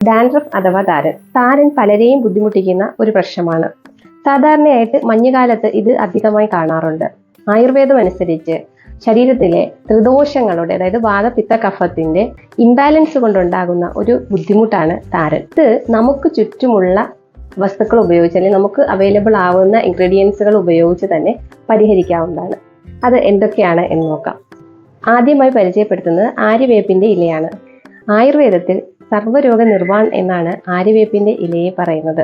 Dandruff അഥവാ താരൻ. താരൻ പലരെയും ബുദ്ധിമുട്ടിക്കുന്ന ഒരു പ്രശ്നമാണ്. സാധാരണയായിട്ട് മഞ്ഞുകാലത്ത് ഇത് അധികമായി കാണാറുണ്ട്. ആയുർവേദം അനുസരിച്ച് ശരീരത്തിലെ ത്രിദോഷങ്ങളുടെ, അതായത് വാതപിത്ത കഫത്തിന്റെ ഇംബാലൻസ് കൊണ്ടുണ്ടാകുന്ന ഒരു ബുദ്ധിമുട്ടാണ് താരൻ. ഇത് നമുക്ക് ചുറ്റുമുള്ള വസ്തുക്കൾ ഉപയോഗിച്ച്, അല്ലെങ്കിൽ നമുക്ക് അവൈലബിൾ ആവുന്ന ഇൻഗ്രീഡിയൻസുകൾ ഉപയോഗിച്ച് തന്നെ പരിഹരിക്കാവുന്നതാണ്. അത് എന്തൊക്കെയാണ് എന്ന് നോക്കാം. ആദ്യമായി പരിചയപ്പെടുത്തുന്നത് ആര്യവേപ്പിന്റെ ഇലയാണ്. ആയുർവേദത്തിൽ സർവ്വരോഗ നിർവാൺ എന്നാണ് ആര്യവേപ്പിന്റെ ഇലയെ പറയുന്നത്.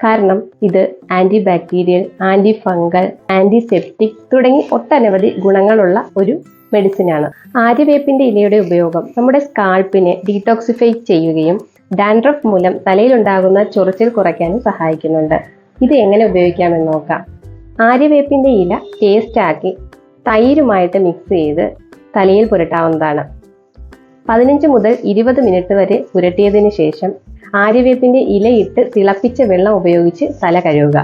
കാരണം ഇത് antibacterial, antifungal, antiseptic തുടങ്ങി ഒട്ടനവധി ഗുണങ്ങളുള്ള ഒരു മെഡിസിനാണ്. ആര്യവേപ്പിന്റെ ഇലയുടെ ഉപയോഗം നമ്മുടെ സ്കാൾപ്പിനെ ഡീടോക്സിഫൈ ചെയ്യുകയും ഡാൻഡ്രഫ് മൂലം തലയിലുണ്ടാകുന്ന ചൊറിച്ചിൽ കുറയ്ക്കാനും സഹായിക്കുന്നുണ്ട്. ഇത് എങ്ങനെ ഉപയോഗിക്കാമെന്ന് നോക്കാം. ആര്യവേപ്പിന്റെ ഇല പേസ്റ്റാക്കി തൈരുമായിട്ട് മിക്സ് ചെയ്ത് തലയിൽ പുരട്ടാവുന്നതാണ്. 15 മുതൽ 20 മിനിറ്റ് വരെ പുരട്ടിയതിന് ശേഷം ആര്യവേപ്പിന്റെ ഇലയിട്ട് തിളപ്പിച്ച വെള്ളം ഉപയോഗിച്ച് തല കഴുകുക.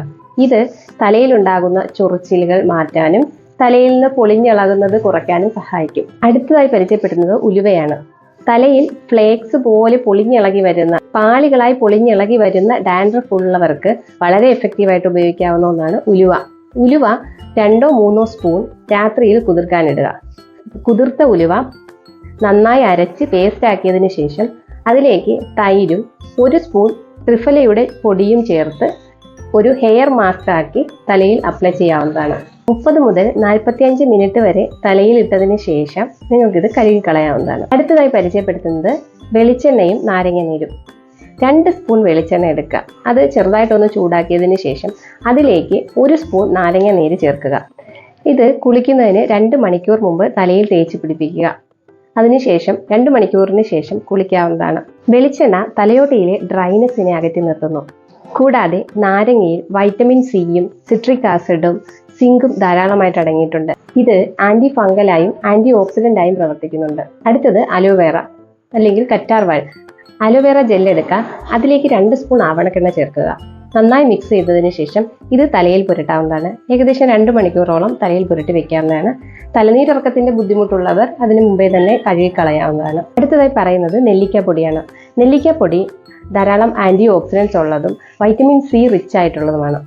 ഇത് തലയിലുണ്ടാകുന്ന ചൊറിച്ചിലുകൾ മാറ്റാനും തലയിൽ നിന്ന് പൊളിഞ്ഞിളകുന്നത് കുറയ്ക്കാനും സഹായിക്കും. അടുത്തതായി പരിചയപ്പെടുന്നത് ഉലുവയാണ്. തലയിൽ ഫ്ലേക്സ് പോലെ പൊളിഞ്ഞിളകി വരുന്ന, പാളികളായി പൊളിഞ്ഞിളകി വരുന്ന ഡാൻഡ്രഫ് ഉള്ളവർക്ക് വളരെ എഫക്റ്റീവായിട്ട് ഉപയോഗിക്കാവുന്ന ഒന്നാണ് ഉലുവ. ഉലുവ 2-3 സ്പൂൺ രാത്രിയിൽ കുതിർക്കാനിടുക. കുതിർത്ത ഉലുവ നന്നായി അരച്ച് പേസ്റ്റ് ആക്കിയതിന് ശേഷം അതിലേക്ക് തൈരും 1 സ്പൂൺ ത്രിഫലയുടെ പൊടിയും ചേർത്ത് ഒരു ഹെയർ മാസ്ക് ആക്കി തലയിൽ അപ്ലൈ ചെയ്യാവുന്നതാണ്. 30 മുതൽ 45 മിനിറ്റ് വരെ തലയിൽ ഇട്ടതിന് ശേഷം നിങ്ങൾക്കിത് കഴുകിക്കളയാവുന്നതാണ്. അടുത്തതായി പരിചയപ്പെടുത്തുന്നത് വെളിച്ചെണ്ണയും നാരങ്ങ നീരും. 2 സ്പൂൺ വെളിച്ചെണ്ണ എടുക്കുക. അത് ചെറുതായിട്ടൊന്ന് ചൂടാക്കിയതിന് ശേഷം അതിലേക്ക് 1 സ്പൂൺ നാരങ്ങ നീര് ചേർക്കുക. ഇത് കുളിക്കുന്നതിന് 2 മണിക്കൂർ മുമ്പ് തലയിൽ തേച്ച് പിടിപ്പിക്കുക. അതിനുശേഷം 2 മണിക്കൂറിന് ശേഷം കുളിക്കാവുന്നതാണ്. വെളിച്ചെണ്ണ തലയോട്ടിയിലെ ഡ്രൈനെസ്സിനെ അകറ്റി നിർത്തുന്നു. കൂടാതെ നാരങ്ങയിൽ വൈറ്റമിൻ സിയും സിട്രിക് ആസിഡും സിങ്കും ധാരാളമായിട്ട് അടങ്ങിയിട്ടുണ്ട്. ഇത് ആന്റി ഫംഗലായും ആന്റി ഓക്സിഡന്റായും പ്രവർത്തിക്കുന്നുണ്ട്. അടുത്തത് അലോവേറ അല്ലെങ്കിൽ കറ്റാർവാൾ. അലോവേറ ജെൽ എടുക്കുക. അതിലേക്ക് 2 സ്പൂൺ ആവണക്കെണ്ണ ചേർക്കുക. നന്നായി മിക്സ് ചെയ്തതിന് ശേഷം ഇത് തലയിൽ പുരട്ടാവുന്നതാണ്. ഏകദേശം 2 മണിക്കൂറോളം തലയിൽ പുരട്ടി വെക്കാവുന്നതാണ്. തലനീരിറക്കത്തിന്റെ ബുദ്ധിമുട്ടുള്ളവർ അതിനു മുമ്പേ തന്നെ കഴുകിക്കളയാവുന്നതാണ്. അടുത്തതായി പറയുന്നത് നെല്ലിക്കാപ്പൊടിയാണ്. നെല്ലിക്കാപ്പൊടി ധാരാളം ആന്റി ഓക്സിഡൻസ് ഉള്ളതും വൈറ്റമിൻ സി റിച്ച് ആയിട്ടുള്ളതുമാണ്.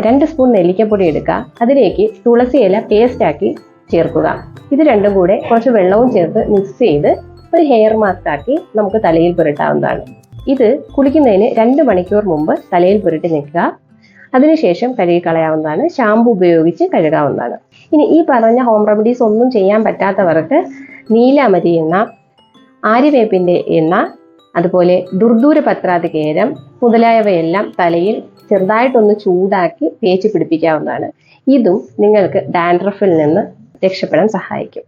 2 സ്പൂൺ നെല്ലിക്കാപ്പൊടി എടുക്കുക. അതിലേക്ക് തുളസി ഇല പേസ്റ്റ് ആക്കി ചേർക്കുക. ഇത് രണ്ടും കൂടെ കുറച്ച് വെള്ളവും ചേർത്ത് മിക്സ് ചെയ്ത് ഒരു ഹെയർ മാസ്ക് ആക്കി നമുക്ക് തലയിൽ പുരട്ടാവുന്നതാണ്. ഇത് കുളിക്കുന്നതിന് 2 മണിക്കൂർ മുമ്പ് തലയിൽ പുരട്ടി നിൽക്കുക. അതിനുശേഷം കഴുകിക്കളയാവുന്നതാണ്. ഷാമ്പു ഉപയോഗിച്ച് കഴുകാവുന്നതാണ്. ഇനി ഈ പറഞ്ഞ ഹോം റെമഡീസ് ഒന്നും ചെയ്യാൻ പറ്റാത്തവർക്ക് നീലാമരി എണ്ണ, ആര്യവേപ്പിന്റെ എണ്ണ, അതുപോലെ ദുർദൂര പത്രാതികേരം മുതലായവയെല്ലാം തലയിൽ ചെറുതായിട്ടൊന്ന് ചൂടാക്കി തേച്ച് പിടിപ്പിക്കാവുന്നതാണ്. ഇതും നിങ്ങൾക്ക് ഡാൻഡ്രഫിൽ നിന്ന് രക്ഷപ്പെടാൻ സഹായിക്കും.